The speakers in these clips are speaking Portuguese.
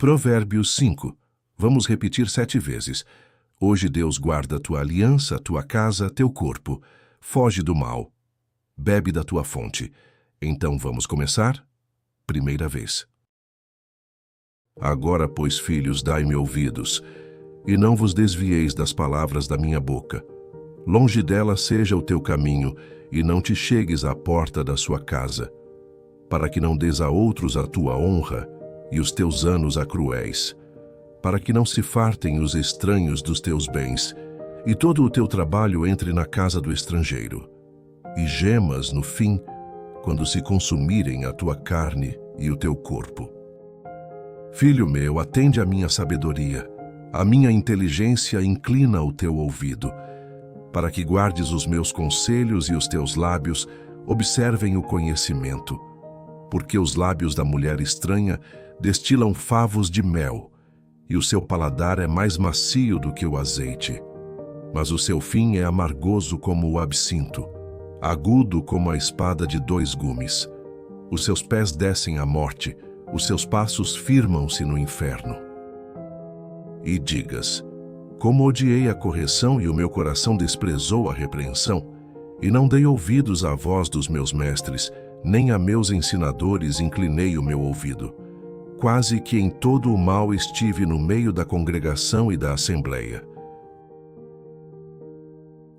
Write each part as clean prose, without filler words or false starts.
Provérbios 5. Vamos repetir 7 vezes. Hoje Deus guarda tua aliança, tua casa, teu corpo. Foge do mal. Bebe da tua fonte. Então vamos começar? Primeira vez. Agora, pois, filhos, dai-me ouvidos, e não vos desvieis das palavras da minha boca. Longe dela seja o teu caminho, e não te chegues à porta da sua casa, para que não des a outros a tua honra, e os teus anos a cruéis, para que não se fartem os estranhos dos teus bens, e todo o teu trabalho entre na casa do estrangeiro, e gemas no fim, quando se consumirem a tua carne e o teu corpo. Filho meu, atende à minha sabedoria, a minha inteligência inclina o teu ouvido, para que guardes os meus conselhos e os teus lábios observem o conhecimento, porque os lábios da mulher estranha destilam favos de mel, e o seu paladar é mais macio do que o azeite. Mas o seu fim é amargoso como o absinto, agudo como a espada de 2 gumes. Os seus pés descem à morte, os seus passos firmam-se no inferno. E digas: como odiei a correção e o meu coração desprezou a repreensão, e não dei ouvidos à voz dos meus mestres, nem a meus ensinadores inclinei o meu ouvido. Quase que em todo o mal estive no meio da congregação e da assembleia.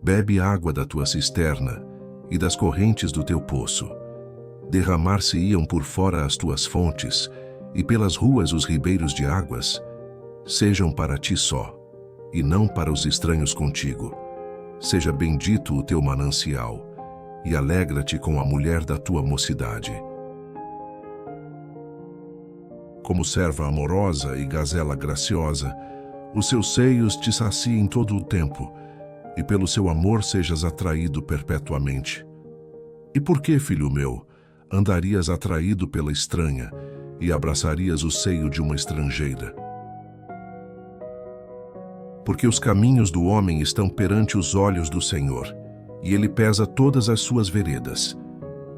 Bebe água da tua cisterna e das correntes do teu poço. Derramar-se-iam por fora as tuas fontes, e pelas ruas os ribeiros de águas. Sejam para ti só, e não para os estranhos contigo. Seja bendito o teu manancial, e alegra-te com a mulher da tua mocidade. Como serva amorosa e gazela graciosa, os seus seios te saciem todo o tempo, e pelo seu amor sejas atraído perpetuamente. E por que, filho meu, andarias atraído pela estranha e abraçarias o seio de uma estrangeira? Porque os caminhos do homem estão perante os olhos do Senhor, e ele pesa todas as suas veredas.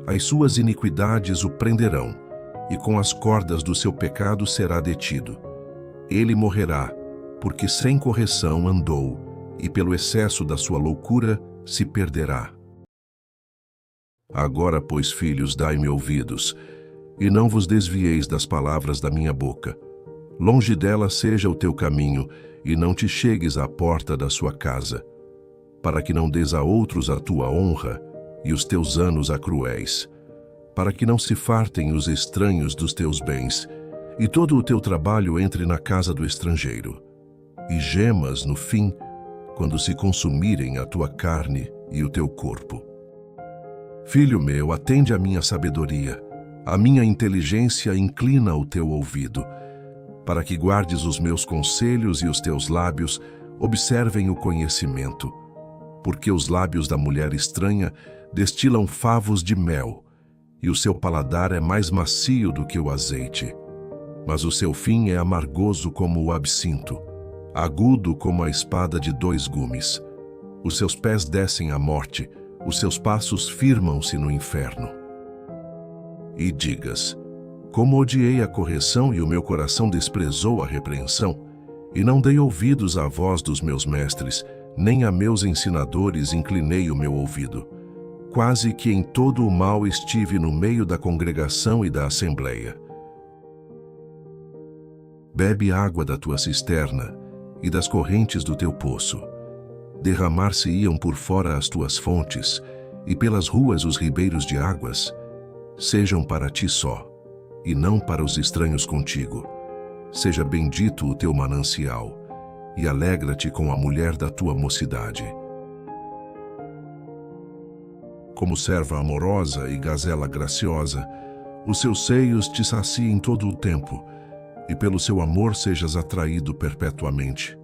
As suas iniquidades o prenderão, e com as cordas do seu pecado será detido. Ele morrerá, porque sem correção andou, e pelo excesso da sua loucura se perderá. Agora, pois, filhos, dai-me ouvidos, e não vos desvieis das palavras da minha boca. Longe dela seja o teu caminho, e não te chegues à porta da sua casa, para que não des a outros a tua honra, e os teus anos a cruéis, para que não se fartem os estranhos dos teus bens, e todo o teu trabalho entre na casa do estrangeiro, e gemas no fim, quando se consumirem a tua carne e o teu corpo. Filho meu, atende à minha sabedoria, a minha inteligência inclina o teu ouvido, para que guardes os meus conselhos e os teus lábios observem o conhecimento, porque os lábios da mulher estranha destilam favos de mel, e o seu paladar é mais macio do que o azeite. Mas o seu fim é amargoso como o absinto, agudo como a espada de 2 gumes. Os seus pés descem à morte, os seus passos firmam-se no inferno. E digas: como odiei a correção e o meu coração desprezou a repreensão, e não dei ouvidos à voz dos meus mestres, nem a meus ensinadores inclinei o meu ouvido. Quase que em todo o mal estive no meio da congregação e da assembleia. Bebe água da tua cisterna e das correntes do teu poço. Derramar-se-iam por fora as tuas fontes, e pelas ruas os ribeiros de águas. Sejam para ti só, e não para os estranhos contigo. Seja bendito o teu manancial, e alegra-te com a mulher da tua mocidade. Como serva amorosa e gazela graciosa, os seus seios te saciem todo o tempo, e pelo seu amor sejas atraído perpetuamente.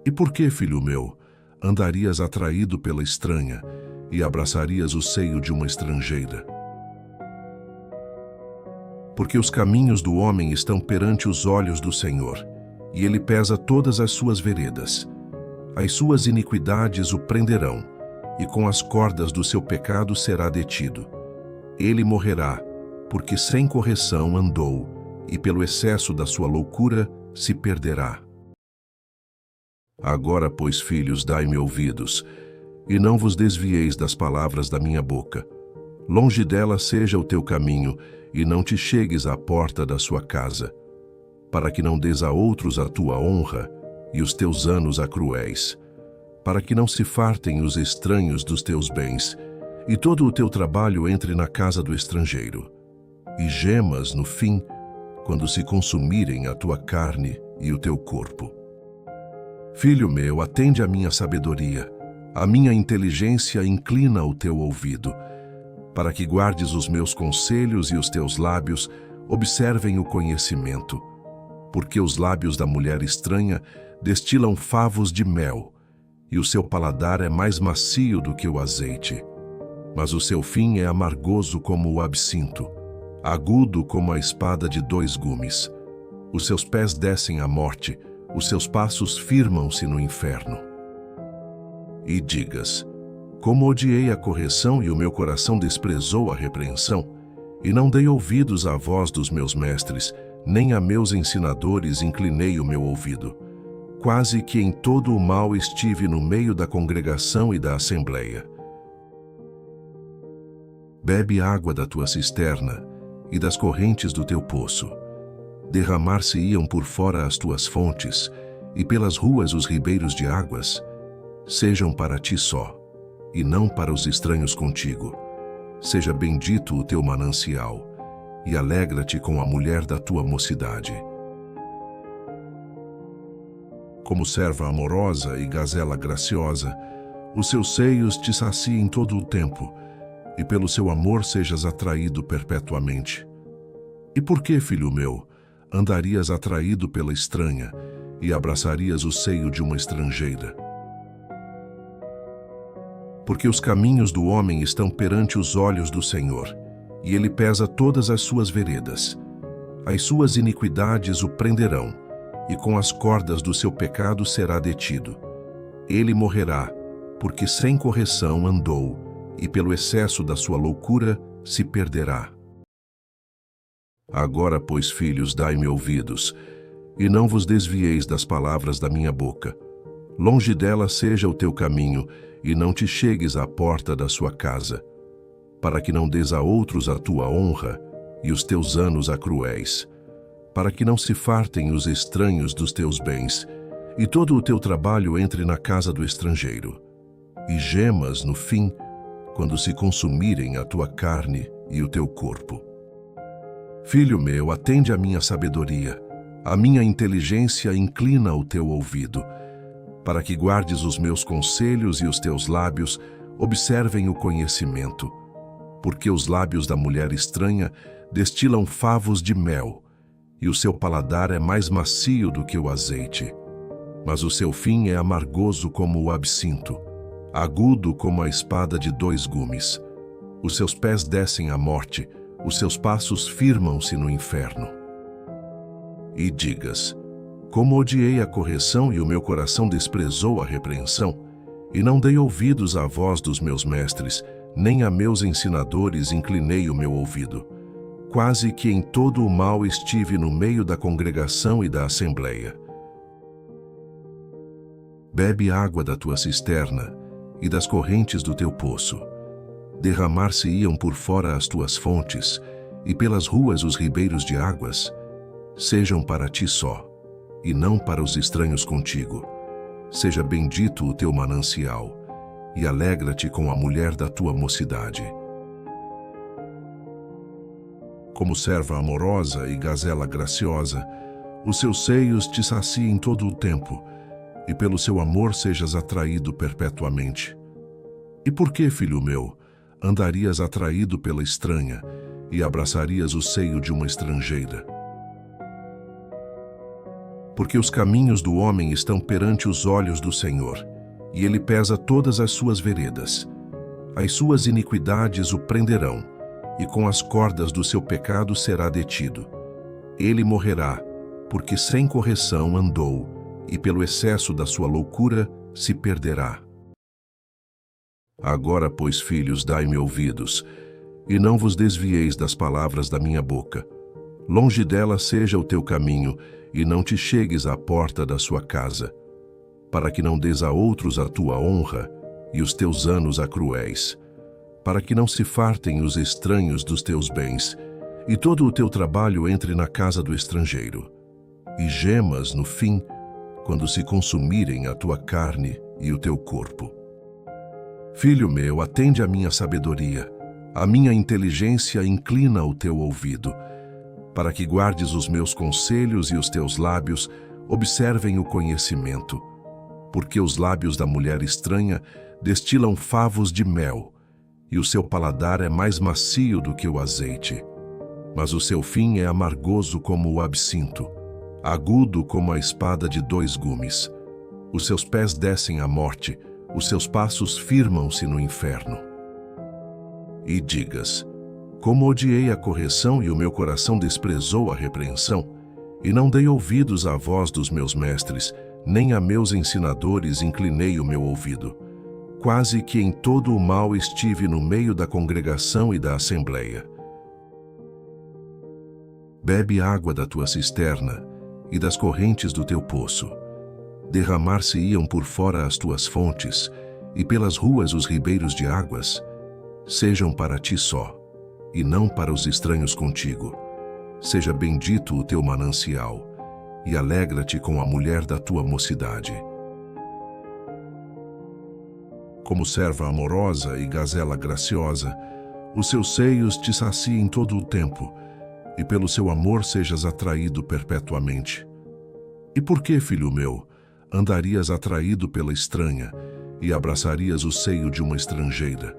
E por que, filho meu, andarias atraído pela estranha, e abraçarias o seio de uma estrangeira? Porque os caminhos do homem estão perante os olhos do Senhor, e ele pesa todas as suas veredas. As suas iniquidades o prenderão, e com as cordas do seu pecado será detido. Ele morrerá, porque sem correção andou, e pelo excesso da sua loucura se perderá. Agora, pois, filhos, dai-me ouvidos, e não vos desvieis das palavras da minha boca. Longe dela seja o teu caminho, e não te chegues à porta da sua casa, para que não des a outros a tua honra, e os teus anos a cruéis, para que não se fartem os estranhos dos teus bens, e todo o teu trabalho entre na casa do estrangeiro, e gemas no fim, quando se consumirem a tua carne e o teu corpo. Filho meu, atende à minha sabedoria, a minha inteligência inclina o teu ouvido, para que guardes os meus conselhos e os teus lábios observem o conhecimento, porque os lábios da mulher estranha destilam favos de mel, e o seu paladar é mais macio do que o azeite. Mas o seu fim é amargoso como o absinto, agudo como a espada de 2 gumes. Os seus pés descem à morte, os seus passos firmam-se no inferno. E digas: como odiei a correção e o meu coração desprezou a repreensão, e não dei ouvidos à voz dos meus mestres, nem a meus ensinadores inclinei o meu ouvido. Quase que em todo o mal estive no meio da congregação e da assembleia. Bebe água da tua cisterna e das correntes do teu poço. Derramar-se-iam por fora as tuas fontes, e pelas ruas os ribeiros de águas. Sejam para ti só, e não para os estranhos contigo. Seja bendito o teu manancial, e alegra-te com a mulher da tua mocidade. Como serva amorosa e gazela graciosa, os seus seios te saciem todo o tempo, e pelo seu amor sejas atraído perpetuamente. E por que, filho meu, andarias atraído pela estranha e abraçarias o seio de uma estrangeira? Porque os caminhos do homem estão perante os olhos do Senhor, e ele pesa todas as suas veredas. As suas iniquidades o prenderão, e com as cordas do seu pecado será detido. Ele morrerá, porque sem correção andou, e pelo excesso da sua loucura se perderá. Agora, pois, filhos, dai-me ouvidos, e não vos desvieis das palavras da minha boca. Longe dela seja o teu caminho, e não te chegues à porta da sua casa, para que não des a outros a tua honra, e os teus anos a cruéis, para que não se fartem os estranhos dos teus bens, e todo o teu trabalho entre na casa do estrangeiro, e gemas no fim, quando se consumirem a tua carne e o teu corpo. Filho meu, atende à minha sabedoria, a minha inteligência inclina o teu ouvido, para que guardes os meus conselhos e os teus lábios observem o conhecimento, porque os lábios da mulher estranha destilam favos de mel, e o seu paladar é mais macio do que o azeite. Mas o seu fim é amargoso como o absinto, agudo como a espada de 2 gumes. Os seus pés descem à morte, os seus passos firmam-se no inferno. E digas: como odiei a correção e o meu coração desprezou a repreensão, e não dei ouvidos à voz dos meus mestres, nem a meus ensinadores inclinei o meu ouvido. Quase que em todo o mal estive no meio da congregação e da assembleia. Bebe água da tua cisterna e das correntes do teu poço. Derramar-se-iam por fora as tuas fontes, e pelas ruas os ribeiros de águas. Sejam para ti só, e não para os estranhos contigo. Seja bendito o teu manancial, e alegra-te com a mulher da tua mocidade. Como serva amorosa e gazela graciosa, os seus seios te saciem todo o tempo, e pelo seu amor sejas atraído perpetuamente. E por que, filho meu, andarias atraído pela estranha e abraçarias o seio de uma estrangeira? Porque os caminhos do homem estão perante os olhos do Senhor, e ele pesa todas as suas veredas. As suas iniquidades o prenderão, e com as cordas do seu pecado será detido. Ele morrerá, porque sem correção andou, e pelo excesso da sua loucura se perderá. Agora, pois, filhos, dai-me ouvidos, e não vos desvieis das palavras da minha boca. Longe dela seja o teu caminho, e não te chegues à porta da sua casa, para que não des a outros a tua honra, e os teus anos a cruéis, para que não se fartem os estranhos dos teus bens, e todo o teu trabalho entre na casa do estrangeiro, e gemas no fim, quando se consumirem a tua carne e o teu corpo. Filho meu, atende à minha sabedoria, a minha inteligência inclina o teu ouvido, para que guardes os meus conselhos e os teus lábios observem o conhecimento, porque os lábios da mulher estranha destilam favos de mel, e o seu paladar é mais macio do que o azeite. Mas o seu fim é amargoso como o absinto, agudo como a espada de 2 gumes. Os seus pés descem à morte, os seus passos firmam-se no inferno. E digas: como odiei a correção e o meu coração desprezou a repreensão, e não dei ouvidos à voz dos meus mestres, nem a meus ensinadores inclinei o meu ouvido. Quase que em todo o mal estive no meio da congregação e da assembleia. Bebe água da tua cisterna e das correntes do teu poço. Derramar-se-iam por fora as tuas fontes, e pelas ruas os ribeiros de águas. Sejam para ti só, e não para os estranhos contigo. Seja bendito o teu manancial, e alegra-te com a mulher da tua mocidade. Como serva amorosa e gazela graciosa, os seus seios te saciem todo o tempo, e pelo seu amor sejas atraído perpetuamente. E por que, filho meu, andarias atraído pela estranha, e abraçarias o seio de uma estrangeira?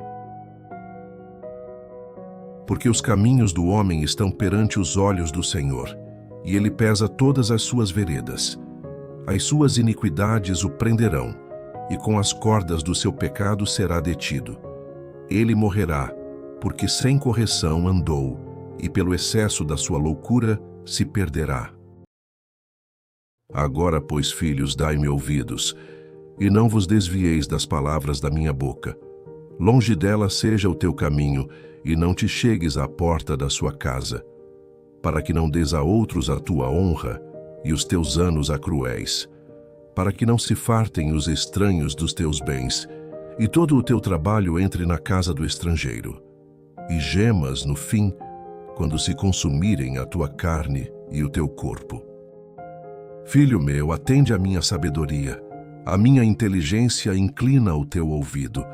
Porque os caminhos do homem estão perante os olhos do Senhor, e ele pesa todas as suas veredas. As suas iniquidades o prenderão, e com as cordas do seu pecado será detido. Ele morrerá, porque sem correção andou, e pelo excesso da sua loucura se perderá. Agora, pois, filhos, dai-me ouvidos, e não vos desvieis das palavras da minha boca. Longe dela seja o teu caminho, e não te chegues à porta da sua casa, para que não des a outros a tua honra, e os teus anos a cruéis, para que não se fartem os estranhos dos teus bens, e todo o teu trabalho entre na casa do estrangeiro, e gemas no fim, quando se consumirem a tua carne e o teu corpo. Filho meu, atende à minha sabedoria, a minha inteligência inclina o teu ouvido,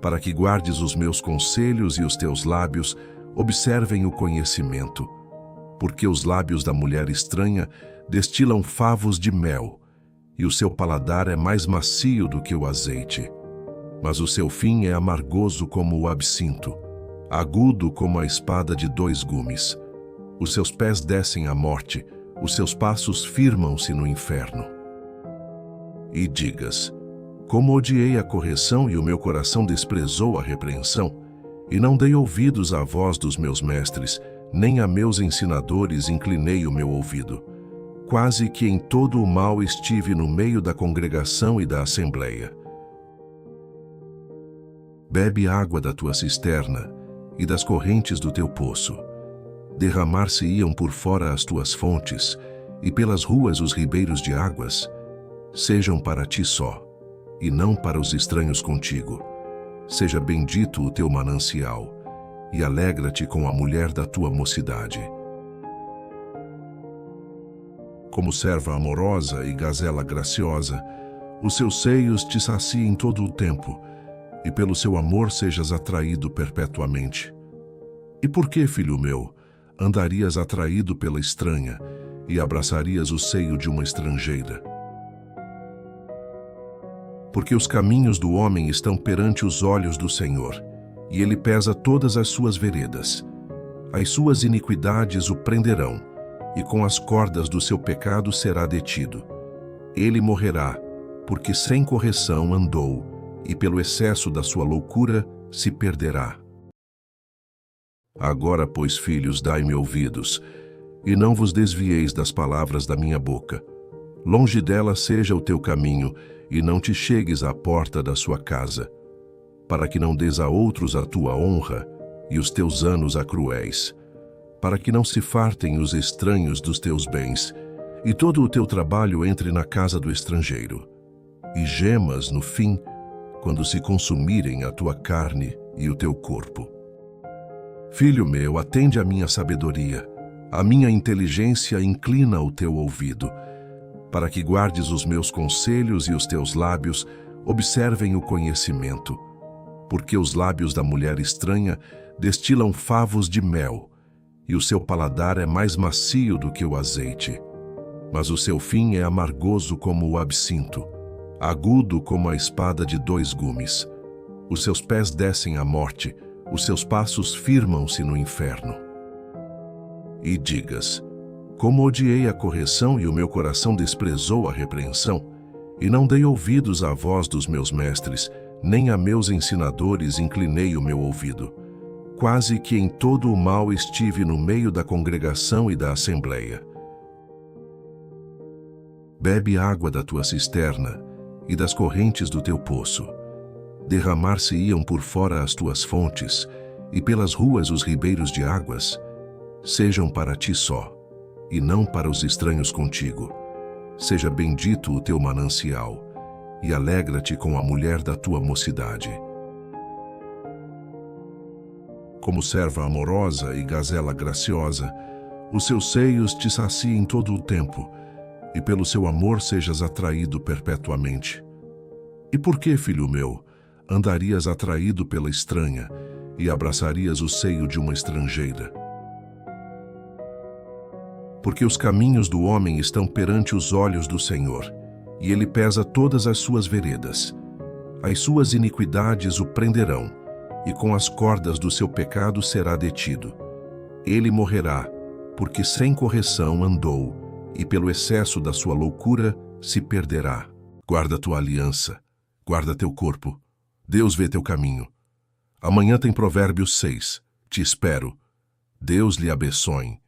para que guardes os meus conselhos e os teus lábios observem o conhecimento, porque os lábios da mulher estranha destilam favos de mel, e o seu paladar é mais macio do que o azeite. Mas o seu fim é amargoso como o absinto, agudo como a espada de 2 gumes. Os seus pés descem à morte, os seus passos firmam-se no inferno. E digas: como odiei a correção e o meu coração desprezou a repreensão, e não dei ouvidos à voz dos meus mestres, nem a meus ensinadores inclinei o meu ouvido. Quase que em todo o mal estive no meio da congregação e da assembleia. Bebe água da tua cisterna e das correntes do teu poço. Derramar-se-iam por fora as tuas fontes, e pelas ruas os ribeiros de águas. Sejam para ti só, e não para os estranhos contigo. Seja bendito o teu manancial, e alegra-te com a mulher da tua mocidade. Como serva amorosa e gazela graciosa, os seus seios te saciem todo o tempo, e pelo seu amor sejas atraído perpetuamente. E por que, filho meu, andarias atraído pela estranha, e abraçarias o seio de uma estrangeira? Porque os caminhos do homem estão perante os olhos do Senhor, e ele pesa todas as suas veredas. As suas iniquidades o prenderão, e com as cordas do seu pecado será detido. Ele morrerá, porque sem correção andou, e pelo excesso da sua loucura se perderá. Agora, pois, filhos, dai-me ouvidos, e não vos desvieis das palavras da minha boca. Longe dela seja o teu caminho, e não te chegues à porta da sua casa, para que não des a outros a tua honra, e os teus anos a cruéis, para que não se fartem os estranhos dos teus bens, e todo o teu trabalho entre na casa do estrangeiro. E gemas, no fim, quando se consumirem a tua carne e o teu corpo. Filho meu, atende à minha sabedoria, a minha inteligência inclina o teu ouvido, para que guardes os meus conselhos e os teus lábios observem o conhecimento, porque os lábios da mulher estranha destilam favos de mel, e o seu paladar é mais macio do que o azeite. Mas o seu fim é amargoso como o absinto, agudo como a espada de 2 gumes. Os seus pés descem à morte, os seus passos firmam-se no inferno. E digas: como odiei a correção e o meu coração desprezou a repreensão, e não dei ouvidos à voz dos meus mestres, nem a meus ensinadores inclinei o meu ouvido. Quase que em todo o mal estive no meio da congregação e da assembleia. Bebe água da tua cisterna e das correntes do teu poço. Derramar-se-iam por fora as tuas fontes, e pelas ruas os ribeiros de águas. Sejam para ti só, e não para os estranhos contigo. Seja bendito o teu manancial, e alegra-te com a mulher da tua mocidade. Como serva amorosa e gazela graciosa, os seus seios te saciem todo o tempo, e pelo seu amor sejas atraído perpetuamente. E por que, filho meu, andarias atraído pela estranha e abraçarias o seio de uma estrangeira? Porque os caminhos do homem estão perante os olhos do Senhor, e ele pesa todas as suas veredas. As suas iniquidades o prenderão, e com as cordas do seu pecado será detido. Ele morrerá, porque sem correção andou, e pelo excesso da sua loucura se perderá. Guarda tua aliança, guarda teu corpo. Deus vê teu caminho. Amanhã tem Provérbios 6. Te espero. Deus lhe abençoe.